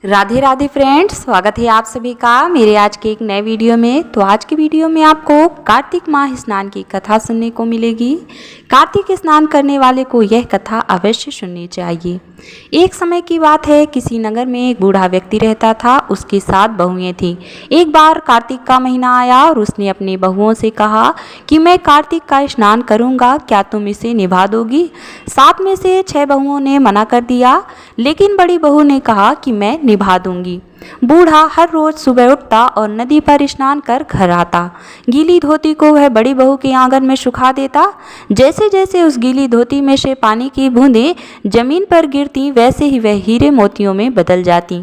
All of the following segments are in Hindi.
राधे राधे फ्रेंड्स, स्वागत है आप सभी का मेरे आज के एक नए वीडियो में। तो आज की वीडियो में आपको कार्तिक माह स्नान की कथा सुनने को मिलेगी। कार्तिक स्नान करने वाले को यह कथा अवश्य सुननी चाहिए। एक समय की बात है, किसी नगर में एक बूढ़ा व्यक्ति रहता था। उसकी 7 बहुएं थीं। एक बार कार्तिक का महीना आया और उसने अपनी बहुओं से कहा कि मैं कार्तिक का स्नान करूंगा, क्या तुम इसे निभा दोगी? 7 में से 6 बहुओं ने मना कर दिया, लेकिन बड़ी बहू ने कहा कि मैं निभा दूंगी। बूढ़ा हर रोज सुबह उठता और नदी पर स्नान कर घर आता। गीली धोती को वह बड़ी बहू के आंगन में सुखा देता। जैसे जैसे उस गीली धोती में से पानी की बूंदें जमीन पर गिरती, वैसे ही वह हीरे मोतियों में बदल जाती।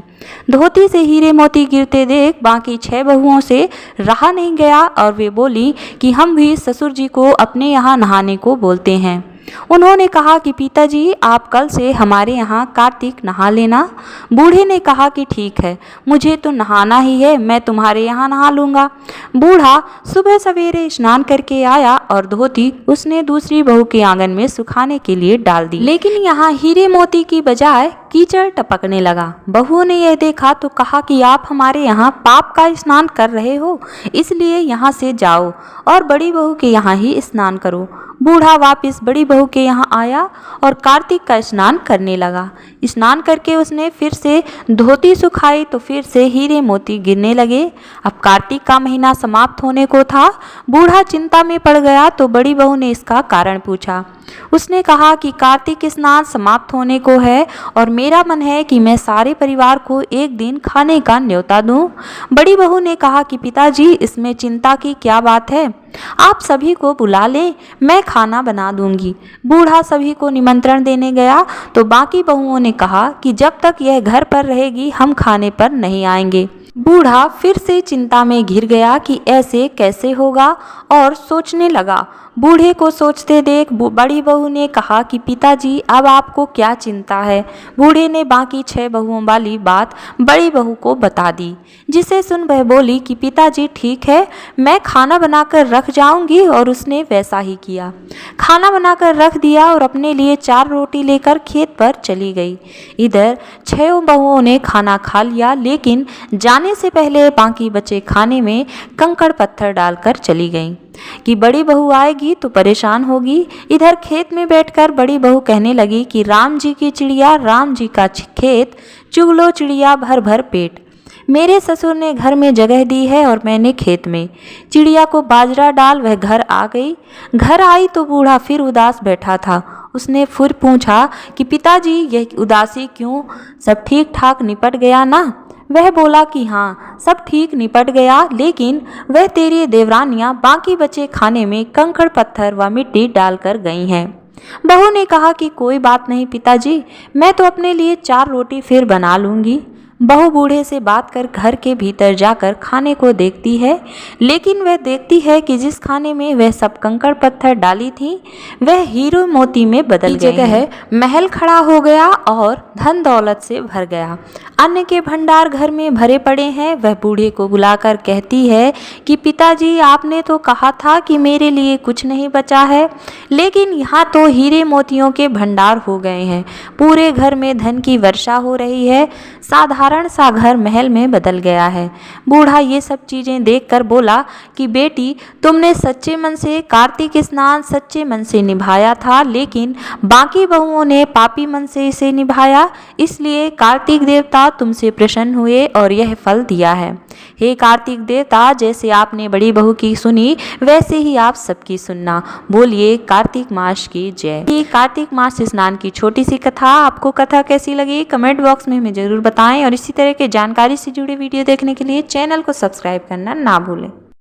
धोती से हीरे मोती गिरते देख बाकी 6 बहुओं से रहा नहीं गया और वे बोली कि हम भी ससुर जी को अपने यहाँ नहाने को बोलते हैं। उन्होंने कहा कि पिताजी, आप कल से हमारे यहाँ कार्तिक नहा लेना। बूढ़े ने कहा कि ठीक है, मुझे तो नहाना ही है, मैं तुम्हारे यहाँ नहा लूँगा। बूढ़ा सुबह सवेरे स्नान करके आया और धोती उसने दूसरी बहू के आंगन में सुखाने के लिए डाल दी, लेकिन यहाँ हीरे मोती की बजाय कीचड़ टपकने लगा। बहुओं ने यह देखा तो कहा कि आप हमारे यहाँ पाप का स्नान कर रहे हो, इसलिए यहाँ से जाओ और बड़ी बहू के यहाँ ही स्नान करो। बूढ़ा वापस बड़ी बहू के यहाँ आया और कार्तिक का स्नान करने लगा। स्नान करके उसने फिर से धोती सुखाई तो फिर से हीरे मोती गिरने लगे। अब कार्तिक का महीना समाप्त होने को था। बूढ़ा चिंता में पड़ गया तो बड़ी बहू ने इसका कारण पूछा। उसने कहा कि कार्तिक स्नान समाप्त होने को है और मेरा मन है कि मैं सारे परिवार को एक दिन खाने का न्योता दूं। बड़ी बहू ने कहा कि पिताजी, इसमें चिंता की क्या बात है, आप सभी को बुला लें, मैं खाना बना दूंगी। बूढ़ा सभी को निमंत्रण देने गया तो बाकी बहुओं ने कहा कि जब तक यह घर पर रहेगी हम खाने पर नहीं आएंगे। बूढ़ा फिर से चिंता में घिर गया कि ऐसे कैसे होगा और सोचने लगा। बूढ़े को सोचते देख बड़ी बहू ने कहा कि पिताजी, अब आपको क्या चिंता है? बूढ़े ने बाकी 6 बहुओं वाली बात बड़ी बहू को बता दी, जिसे सुन वह बोली कि पिताजी ठीक है, मैं खाना बनाकर रख जाऊंगी। और उसने वैसा ही किया। खाना बनाकर रख दिया और अपने लिए 4 रोटी लेकर खेत पर चली गई। इधर 6 बहुओं ने खाना खा लिया, लेकिन जाने से पहले बाकी बचे खाने में कंकड़ पत्थर डालकर चली गईं कि बड़ी बहू आएगी तो परेशान होगी। इधर खेत में बैठकर बड़ी बहू कहने लगी कि राम जी की चिड़िया, राम जी का खेत, चुग लो चिड़िया भर भर पेट। मेरे ससुर ने घर में जगह दी है और मैंने खेत में। चिड़िया को बाजरा डाल वह घर आ गई। घर आई तो बूढ़ा फिर उदास बैठा था। उसने फिर पूछा कि पिताजी, यह उदासी क्यों? सब ठीक ठाक निपट गया ना? वह बोला कि हाँ, सब ठीक निपट गया, लेकिन वह तेरी देवरानियाँ बाकी बचे खाने में कंकड़ पत्थर व मिट्टी डालकर गई हैं। बहू ने कहा कि कोई बात नहीं पिताजी, मैं तो अपने लिए 4 रोटी फिर बना लूँगी। बहू बूढ़े से बात कर घर के भीतर जाकर खाने को देखती है, लेकिन वह देखती है कि जिस खाने में वह सब कंकड़ पत्थर डाली थी वह हीरो मोती में बदल गए हैं। महल खड़ा हो गया और धन दौलत से भर गया। अन्न के भंडार घर में भरे पड़े हैं। वह बूढ़े को बुलाकर कहती है कि पिताजी, आपने तो कहा था कि मेरे लिए कुछ नहीं बचा है, लेकिन यहाँ तो हीरे मोतियों के भंडार हो गए हैं। पूरे घर में धन की वर्षा हो रही है। साधारण सा घर महल में बदल गया है। बूढ़ा ये सब चीज़ें देखकर बोला कि बेटी, तुमने सच्चे मन से कार्तिक स्नान सच्चे मन से निभाया था, लेकिन बाकी बहुओं ने पापी मन से इसे निभाया, इसलिए कार्तिक देवता तुमसे प्रसन्न हुए और यह फल दिया है। हे कार्तिक देवता, जैसे आपने बड़ी बहू की सुनी वैसे ही आप सबकी सुनना। बोलिए कार्तिक मास की जय। ये कार्तिक मास स्नान की छोटी सी कथा, आपको कथा कैसी लगी कमेंट बॉक्स में हमें जरूर बताएं और इसी तरह के जानकारी से जुड़े वीडियो देखने के लिए चैनल को सब्सक्राइब करना ना भूलें।